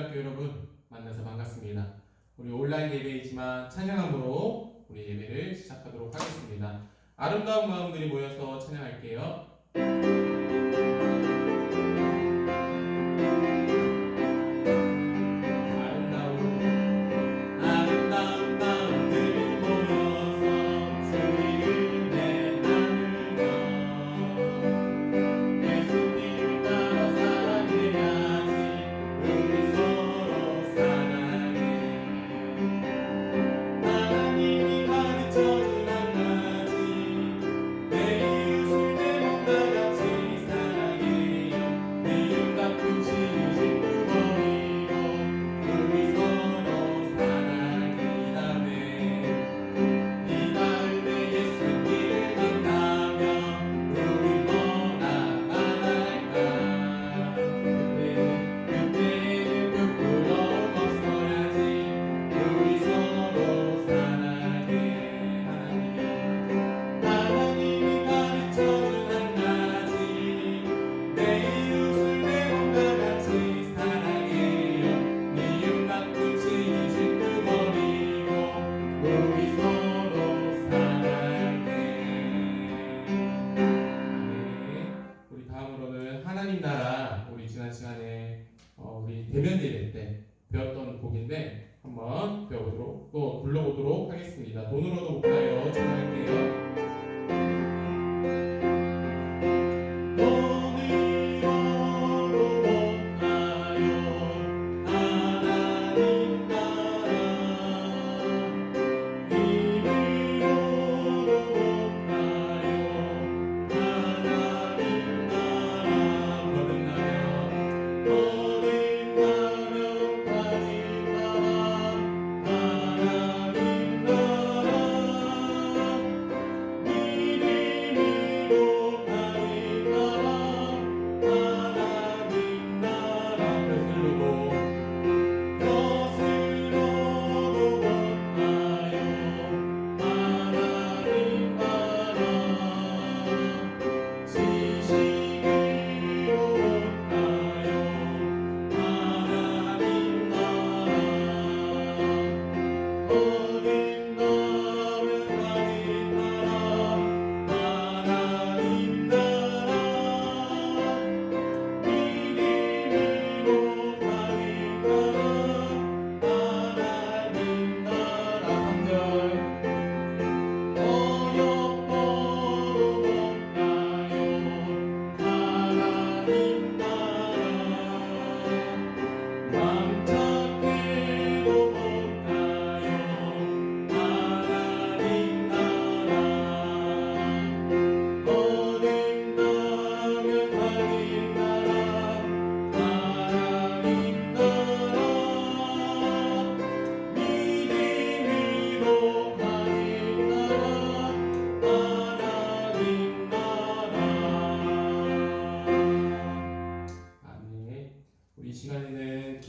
고등학교 여러분 만나서 반갑습니다. 우리 온라인 예배이지만 찬양함으로 우리 예배를 시작하도록 하겠습니다. 아름다운 마음들이 모여서 찬양할게요. 우리 대면 예배 때 배웠던 곡인데 한번 배워보도록 또 불러보도록 하겠습니다. 돈으로도 못 가요. 찬양할게요.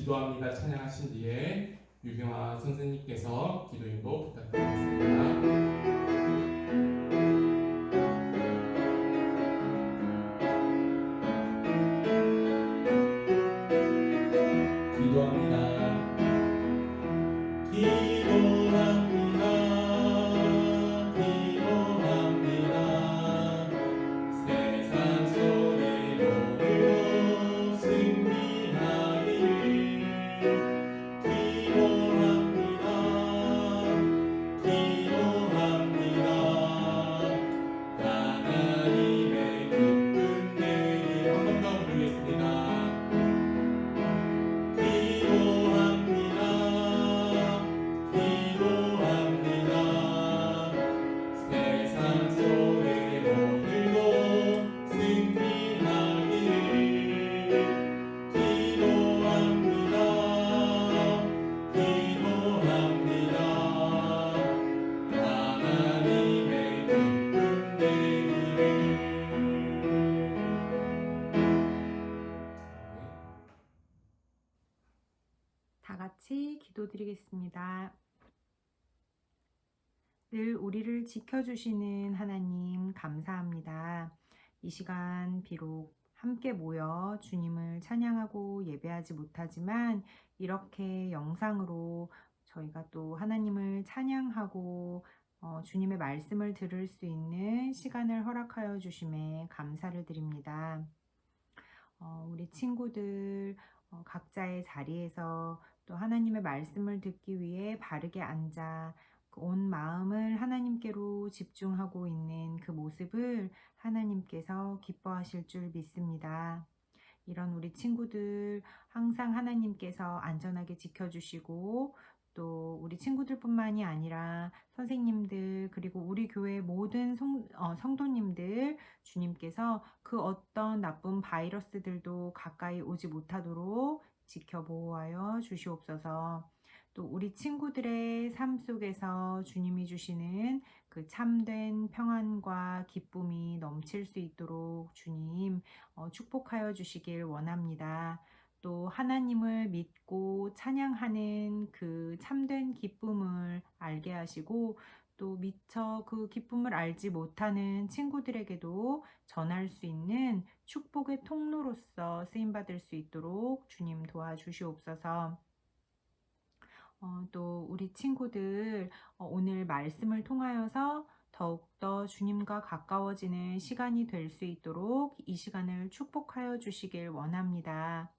기도합니다 찬양하신 뒤에 유경아 선생님께서 기도 인도 부탁드리겠습니다. 다 같이 기도드리겠습니다. 늘 우리를 지켜주시는 하나님 감사합니다. 이 시간 비록 함께 모여 주님을 찬양하고 예배하지 못하지만 이렇게 영상으로 저희가 또 하나님을 찬양하고 주님의 말씀을 들을 수 있는 시간을 허락하여 주심에 감사를 드립니다. 우리 친구들 각자의 자리에서 또 하나님의 말씀을 듣기 위해 바르게 앉아 온 마음을 하나님께로 집중하고 있는 그 모습을 하나님께서 기뻐하실 줄 믿습니다. 이런 우리 친구들 항상 하나님께서 안전하게 지켜주시고 또 우리 친구들뿐만이 아니라 선생님들 그리고 우리 교회 모든 성도님들 주님께서 그 어떤 나쁜 바이러스들도 가까이 오지 못하도록 지켜 보호하여 주시옵소서. 또 우리 친구들의 삶 속에서 주님이 주시는 그 참된 평안과 기쁨이 넘칠 수 있도록 주님 축복하여 주시길 원합니다. 또 하나님을 믿고 찬양하는 그 참된 기쁨을 알게 하시고 또 미처 그 기쁨을 알지 못하는 친구들에게도 전할 수 있는 축복의 통로로서 쓰임받을 수 있도록 주님 도와주시옵소서. 또 우리 친구들 오늘 말씀을 통하여서 더욱더 주님과 가까워지는 시간이 될 수 있도록 이 시간을 축복하여 주시길 원합니다.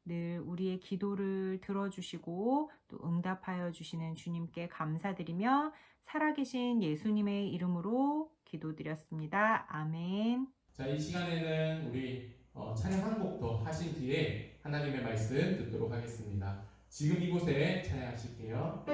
늘 우리의 기도를 들어주시고 또 응답하여 주시는 주님께 감사드리며 살아계신 예수님의 이름으로 기도드렸습니다. 아멘. 자, 이 시간에는 우리 찬양 한 곡 더 하신 뒤에 하나님의 말씀 듣도록 하겠습니다. 지금 이곳에 찬양하실게요.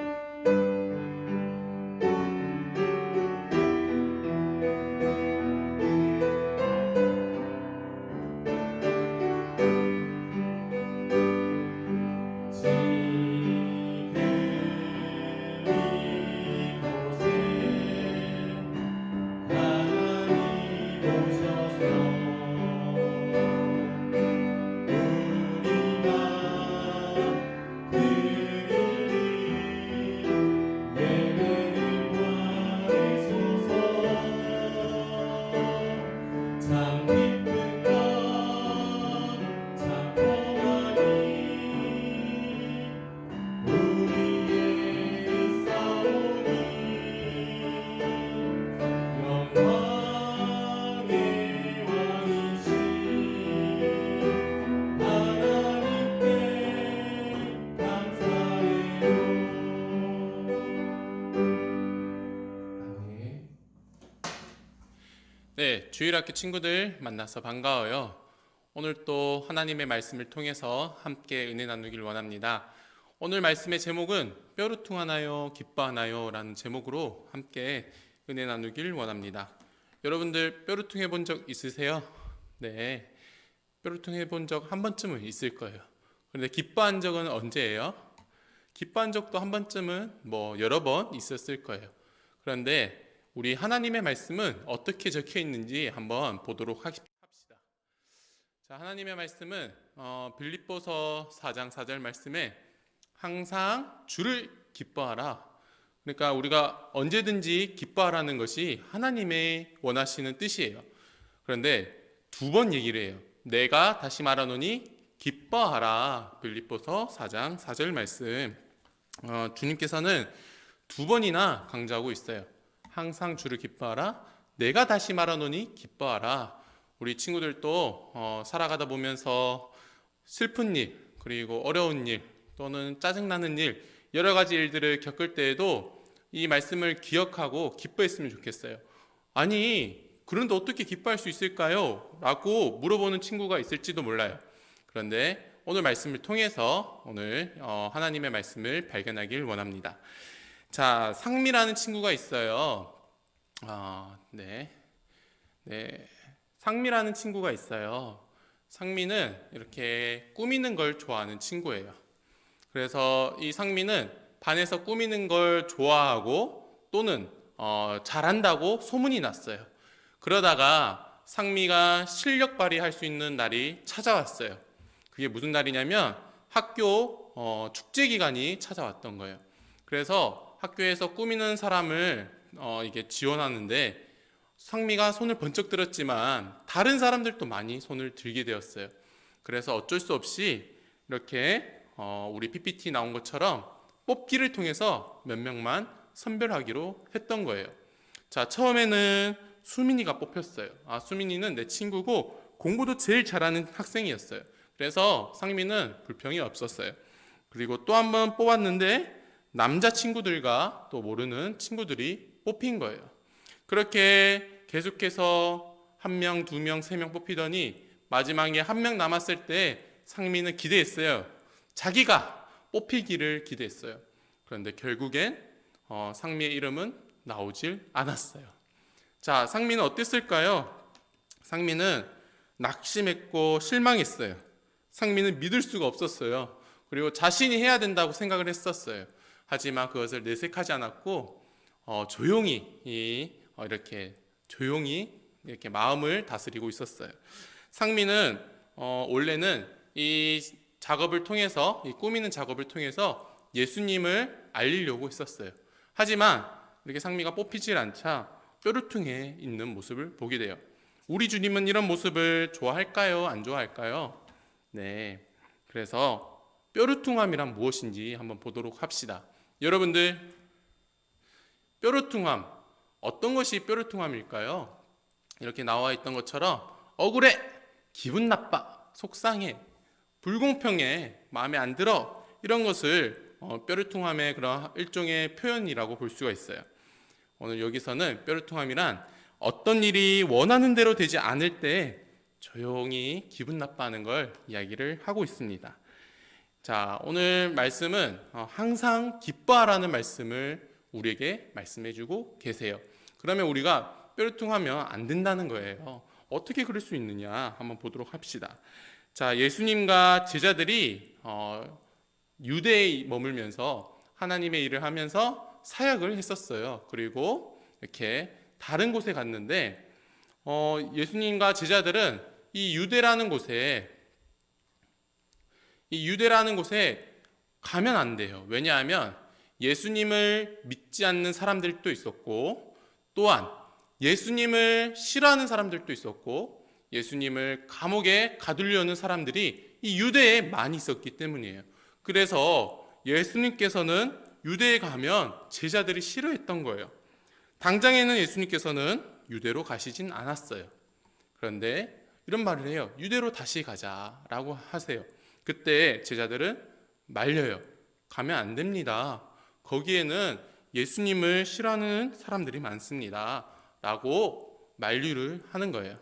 네, 주일학교 친구들 만나서 반가워요. 오늘 또 하나님의 말씀을 통해서 함께 은혜 나누길 원합니다. 오늘 말씀의 제목은 뼈루퉁하나요 기뻐하나요 라는 제목으로 함께 은혜 나누길 원합니다. 여러분들 뼈루퉁해 본 적 있으세요? 네, 뼈루퉁해 본 적 한 번쯤은 있을 거예요. 그런데 기뻐한 적은 언제예요? 기뻐한 적도 한 번쯤은 여러 번 있었을 거예요. 그런데 우리 하나님의 말씀은 어떻게 적혀 있는지 한번 보도록 합시다. 자, 하나님의 말씀은 빌립보서 4장 4절 말씀에 항상 주를 기뻐하라. 그러니까 우리가 언제든지 기뻐하라는 것이 하나님의 원하시는 뜻이에요. 그런데 두 번 얘기를 해요. 내가 다시 말하노니 기뻐하라. 빌립보서 4장 4절 말씀. 주님께서는 두 번이나 강조하고 있어요. 항상 주를 기뻐하라. 내가 다시 말하노니 기뻐하라. 우리 친구들도 살아가다 보면서 슬픈 일, 그리고 어려운 일, 또는 짜증나는 일, 여러 가지 일들을 겪을 때에도 이 말씀을 기억하고 기뻐했으면 좋겠어요. 아니, 그런데 어떻게 기뻐할 수 있을까요? 라고 물어보는 친구가 있을지도 몰라요. 그런데 오늘 말씀을 통해서 오늘 하나님의 말씀을 발견하길 원합니다. 자, 상미라는 친구가 있어요. 상미라는 친구가 있어요. 상미는 이렇게 꾸미는 걸 좋아하는 친구예요. 그래서 이 상미는 반에서 꾸미는 걸 좋아하고 또는 잘한다고 소문이 났어요. 그러다가 상미가 실력 발휘할 수 있는 날이 찾아왔어요. 그게 무슨 날이냐면 학교 축제 기간이 찾아왔던 거예요. 그래서 학교에서 꾸미는 사람을 이게 지원하는데 상미가 손을 번쩍 들었지만 다른 사람들도 많이 손을 들게 되었어요. 그래서 어쩔 수 없이 이렇게 우리 PPT 나온 것처럼 뽑기를 통해서 몇 명만 선별하기로 했던 거예요. 자, 처음에는 수민이가 뽑혔어요. 수민이는 내 친구고 공부도 제일 잘하는 학생이었어요. 그래서 상미는 불평이 없었어요. 그리고 또 한 번 뽑았는데 남자 친구들과 또 모르는 친구들이 뽑힌 거예요. 그렇게 계속해서 한 명, 두 명, 세 명 뽑히더니 마지막에 한 명 남았을 때 상미는 기대했어요. 자기가 뽑히기를 기대했어요. 그런데 결국엔 상미의 이름은 나오질 않았어요. 자, 상미는 어땠을까요? 상미는 낙심했고 실망했어요. 상미는 믿을 수가 없었어요. 그리고 자신이 해야 된다고 생각을 했었어요. 하지만 그것을 내색하지 않았고 조용히 이렇게 마음을 다스리고 있었어요. 상미는 원래는 이 작업을 통해서, 이 꾸미는 작업을 통해서 예수님을 알리려고 했었어요. 하지만 이렇게 상미가 뽑히질 않자 뾰루퉁해 있는 모습을 보게 돼요. 우리 주님은 이런 모습을 좋아할까요? 안 좋아할까요? 네. 그래서 뾰루퉁함이란 무엇인지 한번 보도록 합시다. 여러분들, 뾰루퉁함, 어떤 것이 뾰루퉁함일까요? 이렇게 나와 있던 것처럼 억울해, 기분 나빠, 속상해, 불공평해, 마음에 안 들어, 이런 것을 뾰루퉁함의 그런 일종의 표현이라고 볼 수가 있어요. 오늘 여기서는 뾰루퉁함이란 어떤 일이 원하는 대로 되지 않을 때 조용히 기분 나빠하는 걸 이야기를 하고 있습니다. 자, 오늘 말씀은 항상 기뻐하라는 말씀을 우리에게 말씀해주고 계세요. 그러면 우리가 뾰루퉁하면 안 된다는 거예요. 어떻게 그럴 수 있느냐 한번 보도록 합시다. 자, 예수님과 제자들이 유대에 머물면서 하나님의 일을 하면서 사역을 했었어요. 그리고 이렇게 다른 곳에 갔는데 예수님과 제자들은 이 유대라는 곳에 가면 안 돼요. 왜냐하면 예수님을 믿지 않는 사람들도 있었고, 또한 예수님을 싫어하는 사람들도 있었고, 예수님을 감옥에 가두려는 사람들이 이 유대에 많이 있었기 때문이에요. 그래서 예수님께서는 유대에 가면 제자들이 싫어했던 거예요. 당장에는 예수님께서는 유대로 가시진 않았어요. 그런데 이런 말을 해요. 유대로 다시 가자라고 하세요. 그때 제자들은 말려요. 가면 안 됩니다. 거기에는 예수님을 싫어하는 사람들이 많습니다. 라고 만류를 하는 거예요.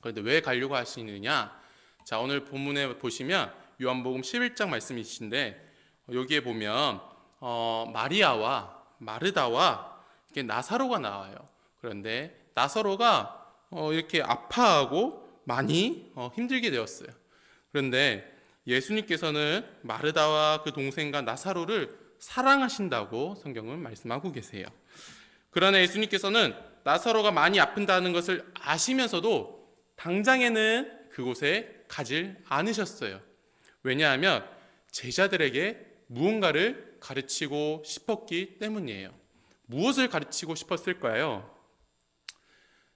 그런데 왜 가려고 하시느냐? 자, 오늘 본문에 보시면 요한복음 11장 말씀이신데 여기에 보면 마리아와 마르다와 이렇게 나사로가 나와요. 그런데 나사로가 이렇게 아파하고 많이 힘들게 되었어요. 그런데 예수님께서는 마르다와 그 동생과 나사로를 사랑하신다고 성경은 말씀하고 계세요. 그러나 예수님께서는 나사로가 많이 아픈다는 것을 아시면서도 당장에는 그곳에 가질 않으셨어요. 왜냐하면 제자들에게 무언가를 가르치고 싶었기 때문이에요. 무엇을 가르치고 싶었을까요?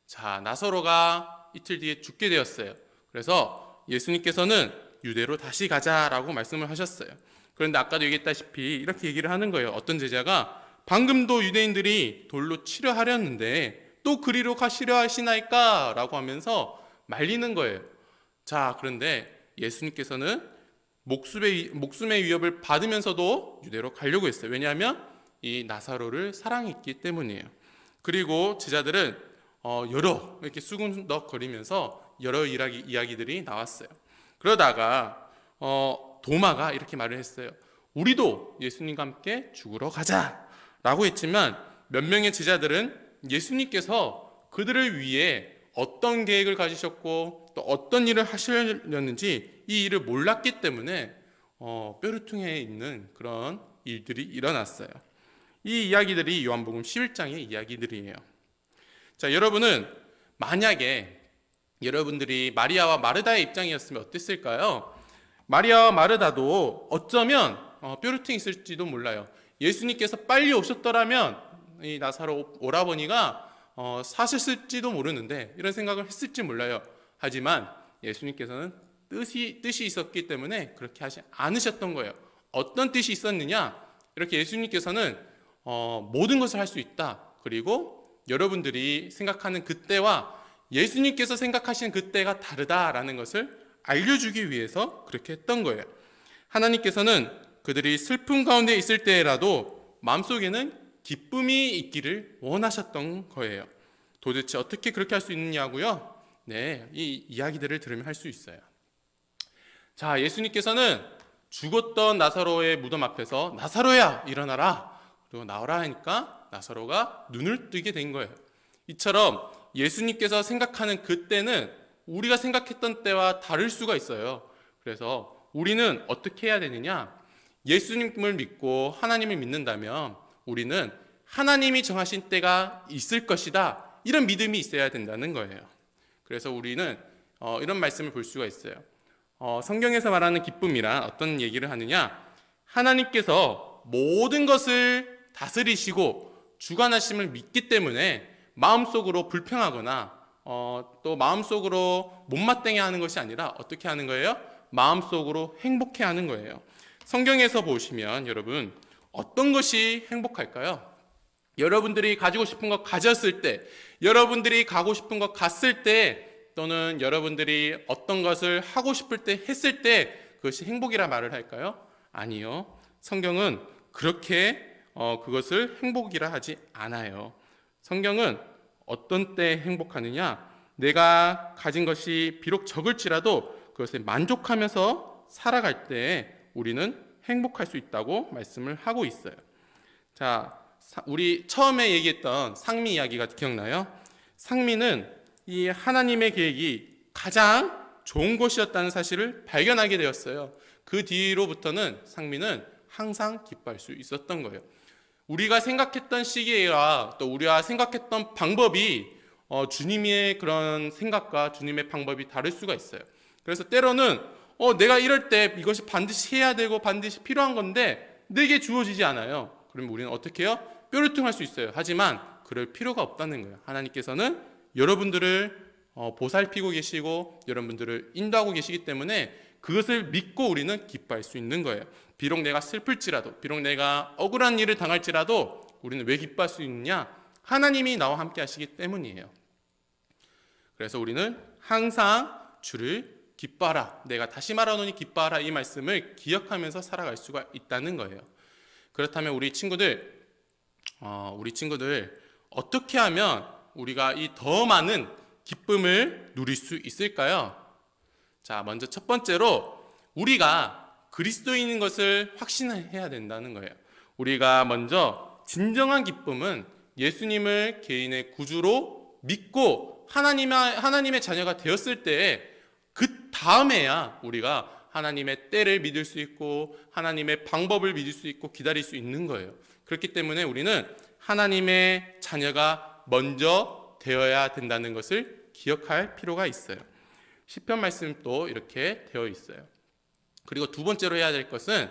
자, 나사로가 이틀 뒤에 죽게 되었어요. 그래서 예수님께서는 유대로 다시 가자라고 말씀을 하셨어요. 그런데 아까도 얘기했다시피 이렇게 얘기를 하는 거예요. 어떤 제자가 방금도 유대인들이 돌로 치려 하렸는데 또 그리로 가시려 하시나이까? 라고 하면서 말리는 거예요. 자, 그런데 예수님께서는 목숨의 위협을 받으면서도 유대로 가려고 했어요. 왜냐하면 이 나사로를 사랑했기 때문이에요. 그리고 제자들은 여러 이렇게 수군덕거리면서 여러 이야기들이 나왔어요. 그러다가 도마가 이렇게 말을 했어요. 우리도 예수님과 함께 죽으러 가자라고 했지만 몇 명의 제자들은 예수님께서 그들을 위해 어떤 계획을 가지셨고 또 어떤 일을 하시려는지 이 일을 몰랐기 때문에 뾰루퉁해 있는 그런 일들이 일어났어요. 이 이야기들이 요한복음 11장의 이야기들이에요. 자, 여러분은 만약에 여러분들이 마리아와 마르다의 입장이었으면 어땠을까요? 마리아와 마르다도 어쩌면 뾰루퉁이 있을지도 몰라요. 예수님께서 빨리 오셨더라면 이 나사로 오라버니가 사셨을지도 모르는데 이런 생각을 했을지 몰라요. 하지만 예수님께서는 뜻이 있었기 때문에 그렇게 하지 않으셨던 거예요. 어떤 뜻이 있었느냐? 이렇게 예수님께서는 모든 것을 할 수 있다. 그리고 여러분들이 생각하는 그때와 예수님께서 생각하시는 그때가 다르다라는 것을 알려주기 위해서 그렇게 했던 거예요. 하나님께서는 그들이 슬픔 가운데 있을 때라도 마음속에는 기쁨이 있기를 원하셨던 거예요. 도대체 어떻게 그렇게 할 수 있느냐고요? 네, 이 이야기들을 들으면 할 수 있어요. 자, 예수님께서는 죽었던 나사로의 무덤 앞에서 나사로야 일어나라 그리고 나오라 하니까 나사로가 눈을 뜨게 된 거예요. 이처럼 예수님께서 생각하는 그때는 우리가 생각했던 때와 다를 수가 있어요. 그래서 우리는 어떻게 해야 되느냐? 예수님을 믿고 하나님을 믿는다면 우리는 하나님이 정하신 때가 있을 것이다. 이런 믿음이 있어야 된다는 거예요. 그래서 우리는 이런 말씀을 볼 수가 있어요. 성경에서 말하는 기쁨이란 어떤 얘기를 하느냐? 하나님께서 모든 것을 다스리시고 주관하심을 믿기 때문에 마음속으로 불평하거나 또 마음속으로 못마땅해 하는 것이 아니라 어떻게 하는 거예요? 마음속으로 행복해 하는 거예요. 성경에서 보시면 여러분 어떤 것이 행복할까요? 여러분들이 가지고 싶은 것 가졌을 때, 여러분들이 가고 싶은 것 갔을 때, 또는 여러분들이 어떤 것을 하고 싶을 때 했을 때 그것이 행복이라 말을 할까요? 아니요. 성경은 그렇게 그것을 행복이라 하지 않아요. 성경은 어떤 때 행복하느냐? 내가 가진 것이 비록 적을지라도 그것에 만족하면서 살아갈 때 우리는 행복할 수 있다고 말씀을 하고 있어요. 자, 우리 처음에 얘기했던 상미 이야기가 기억나요? 상미는 이 하나님의 계획이 가장 좋은 것이었다는 사실을 발견하게 되었어요. 그 뒤로부터는 상미는 항상 기뻐할 수 있었던 거예요. 우리가 생각했던 시기와 또 우리가 생각했던 방법이 주님의 그런 생각과 주님의 방법이 다를 수가 있어요. 그래서 때로는 내가 이럴 때 이것이 반드시 해야 되고 반드시 필요한 건데 내게 주어지지 않아요. 그러면 우리는 어떻게 해요? 뾰루퉁할 수 있어요. 하지만 그럴 필요가 없다는 거예요. 하나님께서는 여러분들을 보살피고 계시고 여러분들을 인도하고 계시기 때문에 그것을 믿고 우리는 기뻐할 수 있는 거예요. 비록 내가 슬플지라도, 비록 내가 억울한 일을 당할지라도 우리는 왜 기뻐할 수 있느냐? 하나님이 나와 함께 하시기 때문이에요. 그래서 우리는 항상 주를 기뻐하라. 내가 다시 말하노니 기뻐하라. 이 말씀을 기억하면서 살아갈 수가 있다는 거예요. 그렇다면 우리 친구들 어떻게 하면 우리가 이 더 많은 기쁨을 누릴 수 있을까요? 자, 먼저 첫 번째로 우리가 그리스도인인 것을 확신해야 된다는 거예요. 우리가 먼저 진정한 기쁨은 예수님을 개인의 구주로 믿고 하나님의 자녀가 되었을 때 그 다음에야 우리가 하나님의 때를 믿을 수 있고 하나님의 방법을 믿을 수 있고 기다릴 수 있는 거예요. 그렇기 때문에 우리는 하나님의 자녀가 먼저 되어야 된다는 것을 기억할 필요가 있어요. 시편 말씀도 이렇게 되어 있어요. 그리고 두 번째로 해야 될 것은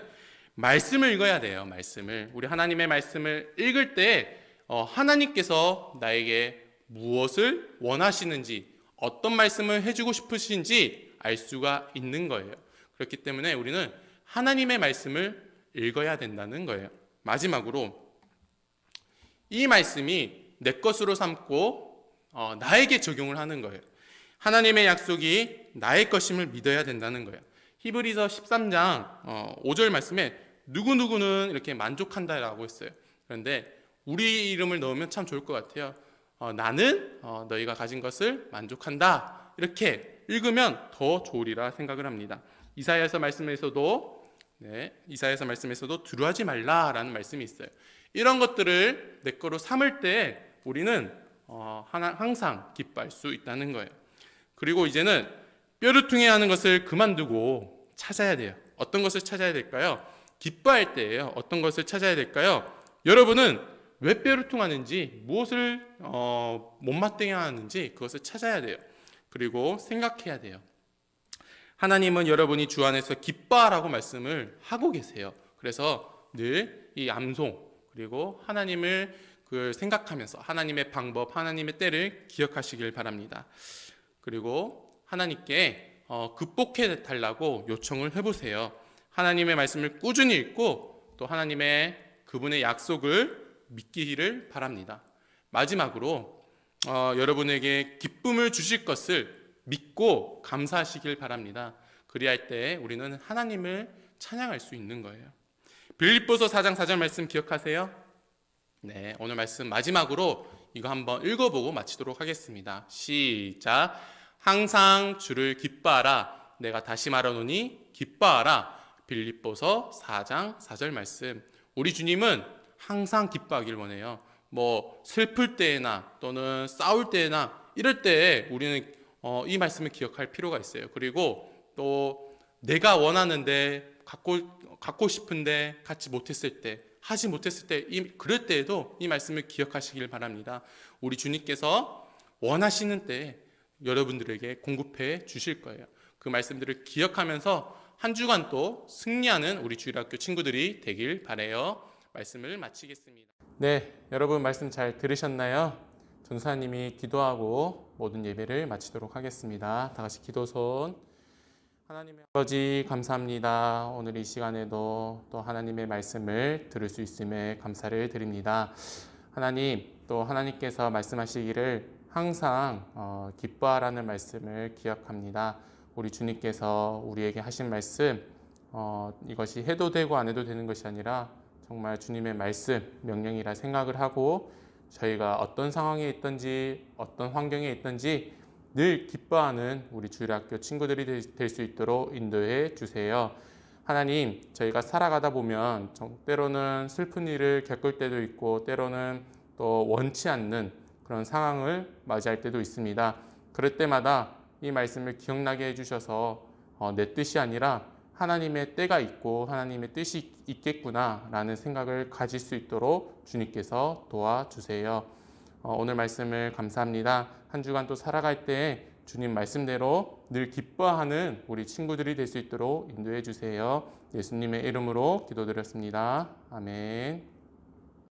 말씀을 읽어야 돼요. 말씀을. 우리 하나님의 말씀을 읽을 때 하나님께서 나에게 무엇을 원하시는지 어떤 말씀을 해주고 싶으신지 알 수가 있는 거예요. 그렇기 때문에 우리는 하나님의 말씀을 읽어야 된다는 거예요. 마지막으로 이 말씀이 내 것으로 삼고 나에게 적용을 하는 거예요. 하나님의 약속이 나의 것임을 믿어야 된다는 거예요. 히브리서 13장 5절 말씀에 누구누구는 이렇게 만족한다라고 했어요. 그런데 우리 이름을 넣으면 참 좋을 것 같아요. 나는 너희가 가진 것을 만족한다. 이렇게 읽으면 더 좋으리라 생각을 합니다. 이사야서 말씀에서도 두려워하지 말라라는 말씀이 있어요. 이런 것들을 내 거로 삼을 때 우리는 항상 기뻐할 수 있다는 거예요. 그리고 이제는 뾰루퉁해하는 것을 그만두고 찾아야 돼요. 어떤 것을 찾아야 될까요? 기뻐할 때예요. 어떤 것을 찾아야 될까요? 여러분은 왜 뾰루퉁하는지, 무엇을 못마땅해 하는지 그것을 찾아야 돼요. 그리고 생각해야 돼요. 하나님은 여러분이 주 안에서 기뻐하라고 말씀을 하고 계세요. 그래서 늘 이 암송 그리고 하나님을 그걸 생각하면서 하나님의 방법, 하나님의 때를 기억하시길 바랍니다. 그리고 하나님께 극복해 달라고 요청을 해보세요. 하나님의 말씀을 꾸준히 읽고 또 하나님의 그분의 약속을 믿기를 바랍니다. 마지막으로 여러분에게 기쁨을 주실 것을 믿고 감사하시길 바랍니다. 그리할 때 우리는 하나님을 찬양할 수 있는 거예요. 빌립보서 4장 4절 말씀 기억하세요? 네, 오늘 말씀 마지막으로 이거 한번 읽어보고 마치도록 하겠습니다. 시작. 항상 주를 기뻐하라. 내가 다시 말하노니 기뻐하라. 빌립보서 4장 4절 말씀. 우리 주님은 항상 기뻐하길 원해요. 뭐 슬플 때나 또는 싸울 때나 이럴 때 우리는 이 말씀을 기억할 필요가 있어요. 그리고 또 내가 원하는데 갖고 싶은데 갖지 못했을 때, 하지 못했을 때, 그럴 때에도 이 말씀을 기억하시길 바랍니다. 우리 주님께서 원하시는 때 여러분들에게 공급해 주실 거예요. 그 말씀들을 기억하면서 한 주간 또 승리하는 우리 주일학교 친구들이 되길 바라요. 말씀을 마치겠습니다. 네, 여러분 말씀 잘 들으셨나요? 전사님이 기도하고 모든 예배를 마치도록 하겠습니다. 다 같이 기도손. 하나님의 아버지 감사합니다. 오늘 이 시간에도 또 하나님의 말씀을 들을 수 있음에 감사를 드립니다. 하나님, 또 하나님께서 말씀하시기를 항상 기뻐하라는 말씀을 기억합니다. 우리 주님께서 우리에게 하신 말씀, 이것이 해도 되고 안 해도 되는 것이 아니라 정말 주님의 말씀, 명령이라 생각을 하고 저희가 어떤 상황에 있든지 어떤 환경에 있든지 늘 기뻐하는 우리 주일학교 친구들이 될 수 있도록 인도해 주세요. 하나님, 저희가 살아가다 보면 때로는 슬픈 일을 겪을 때도 있고 때로는 또 원치 않는 그런 상황을 맞이할 때도 있습니다. 그럴 때마다 이 말씀을 기억나게 해주셔서 내 뜻이 아니라 하나님의 때가 있고 하나님의 뜻이 있겠구나라는 생각을 가질 수 있도록 주님께서 도와주세요. 오늘 말씀을 감사합니다. 한 주간 또 살아갈 때 주님 말씀대로 늘 기뻐하는 우리 친구들이 될 수 있도록 인도해 주세요. 예수님의 이름으로 기도드렸습니다. 아멘.